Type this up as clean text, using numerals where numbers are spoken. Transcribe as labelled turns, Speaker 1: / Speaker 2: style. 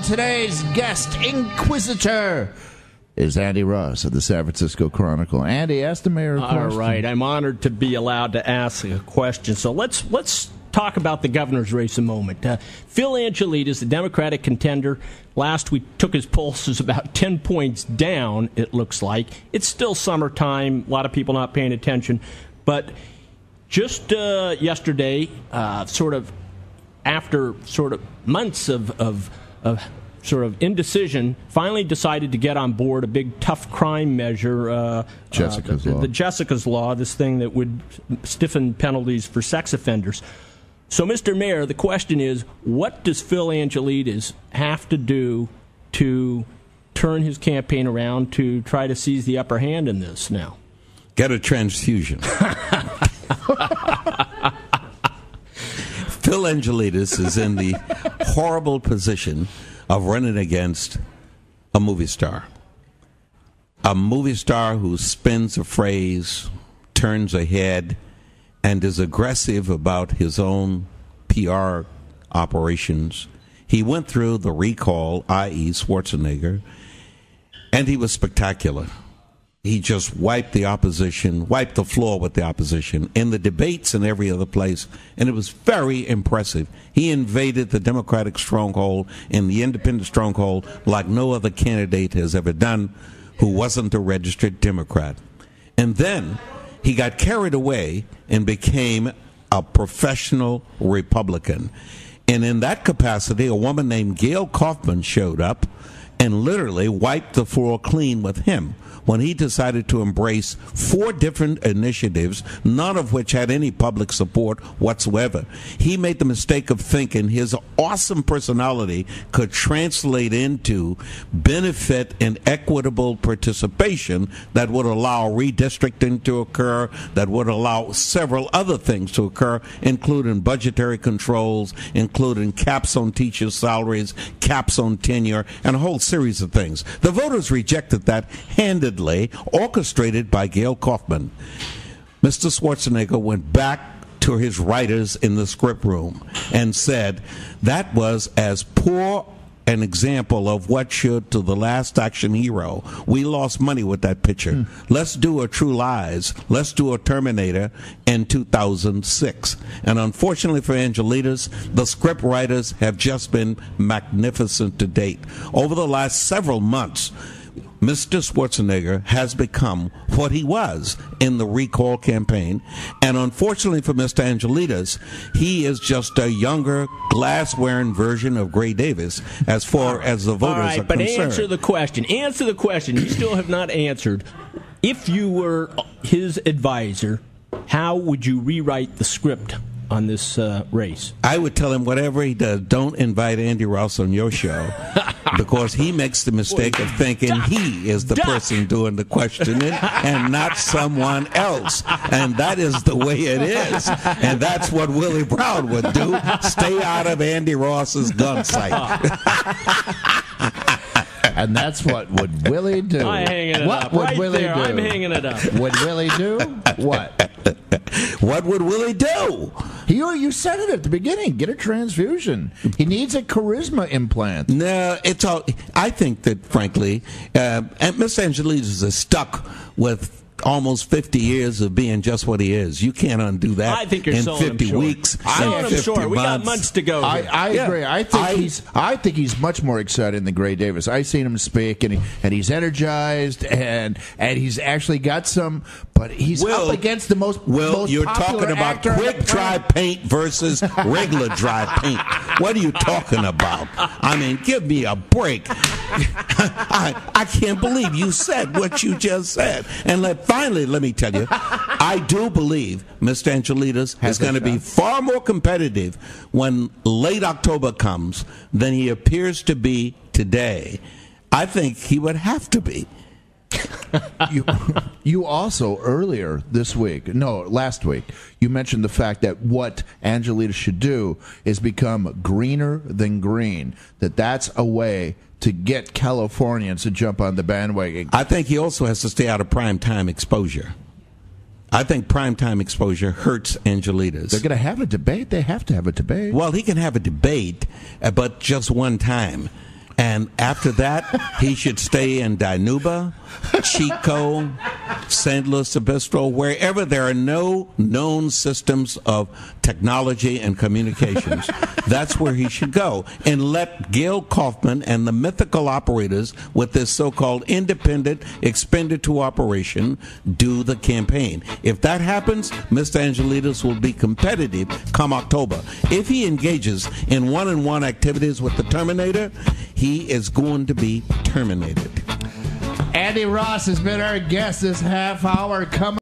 Speaker 1: today's guest inquisitor is Andy Ross of the San Francisco Chronicle. Andy, ask the mayor a question.
Speaker 2: All right, I'm honored to be allowed to ask a question. So let's talk about the governor's race a moment. Phil Angelides, the Democratic contender, last week took his pulses about 10 points down, it looks like. It's still summertime, a lot of people not paying attention. But just yesterday, sort of after sort of months of sort of indecision, finally decided to get on board a big tough crime measure,
Speaker 1: Jessica's Law.
Speaker 2: The Jessica's Law, this thing that would stiffen penalties for sex offenders. So, Mr. Mayor, the question is, what does Phil Angelides have to do to turn his campaign around to try to seize the upper hand in this now?
Speaker 3: Get a transfusion. Phil Angelides is in the horrible position of running against a movie star. A movie star who spins a phrase, turns a head, and is aggressive about his own PR operations. He went through the recall, i.e. Schwarzenegger, and he was spectacular. He just wiped the opposition, wiped the floor with the opposition in the debates and every other place, and it was very impressive. He invaded the Democratic stronghold and the independent stronghold like no other candidate has ever done who wasn't a registered Democrat. And then he got carried away and became a professional Republican. And in that capacity, a woman named Gail Kaufman showed up and literally wiped the floor clean with him when he decided to embrace 4 different initiatives, none of which had any public support whatsoever. He made the mistake of thinking his awesome personality could translate into benefit and equitable participation that would allow redistricting to occur, that would allow several other things to occur, including budgetary controls, including caps on teachers' salaries, caps on tenure, and a whole series of things. The voters rejected that handedly, orchestrated by Gail Kaufman. Mr. Schwarzenegger went back to his writers in the script room and said that was as poor an example of what should to the Last Action Hero. We lost money with that picture. Let's do a True Lies. Let's do a Terminator in 2006. And unfortunately for Angelides, the script writers have just been magnificent to date. Over the last several months, Mr. Schwarzenegger has become what he was in the recall campaign. And unfortunately for Mr. Angelides, he is just a younger, glass-wearing version of Gray Davis as far as the voters are concerned.
Speaker 2: But answer the question. Answer the question. You still have not answered. If you were his advisor, how would you rewrite the script on this race?
Speaker 3: I would tell him whatever he does, don't invite Andy Ross on your show because he makes the mistake of thinking he is the person doing the questioning and not someone else. And that is the way it is. And that's what Willie Brown would do. Stay out of Andy Ross's gun sight.
Speaker 1: And that's what would Willie do.
Speaker 2: I'm hanging it
Speaker 1: what
Speaker 2: up.
Speaker 1: Would
Speaker 2: Right
Speaker 1: Willie
Speaker 2: there,
Speaker 1: do?
Speaker 2: I'm hanging it up.
Speaker 1: Would Willie do what?
Speaker 3: What would Willie do?
Speaker 1: You said it at the beginning. Get a transfusion. He needs a charisma implant.
Speaker 3: No, it's all. I think that, frankly, and Mr. Angelides is stuck with almost 50 years of being just what he is. You can't undo that.
Speaker 2: I think you're
Speaker 3: in
Speaker 2: selling
Speaker 3: 50
Speaker 2: him short.
Speaker 3: weeks.
Speaker 2: Selling him
Speaker 3: 50
Speaker 2: short. We got
Speaker 3: months.
Speaker 2: months to go.
Speaker 1: I agree. I think he's much more exciting than Gray Davis. I've seen him speak, and he's energized, and he's actually got some. But he's up against the most. Most
Speaker 3: you're
Speaker 1: popular
Speaker 3: talking about
Speaker 1: actor
Speaker 3: quick dry paint versus regular dry paint. What are you talking about? I mean, give me a break. I can't believe you said what you just said. And finally, let me tell you, I do believe Mr. Angelides is going to be far more competitive when late October comes than he appears to be today. I think he would have to be.
Speaker 1: You also earlier last week, you mentioned the fact that what Angelides should do is become greener than green. That's a way to get Californians to jump on the bandwagon.
Speaker 3: I think he also has to stay out of primetime exposure. I think primetime exposure hurts Angelides.
Speaker 1: They're going to have a debate. They have to have a debate.
Speaker 3: Well, he can have a debate, but just one time. And after that, he should stay in Dinuba, Chico, San Luis Obispo, wherever there are no known systems of technology and communications. That's where he should go. And let Gail Kaufman and the mythical operators with this so-called independent expenditure operation do the campaign. If that happens, Mr. Angelides will be competitive come October. If he engages in one-on-one activities with the Terminator, he is going to be terminated.
Speaker 1: Andy Ross has been our guest this half hour. Coming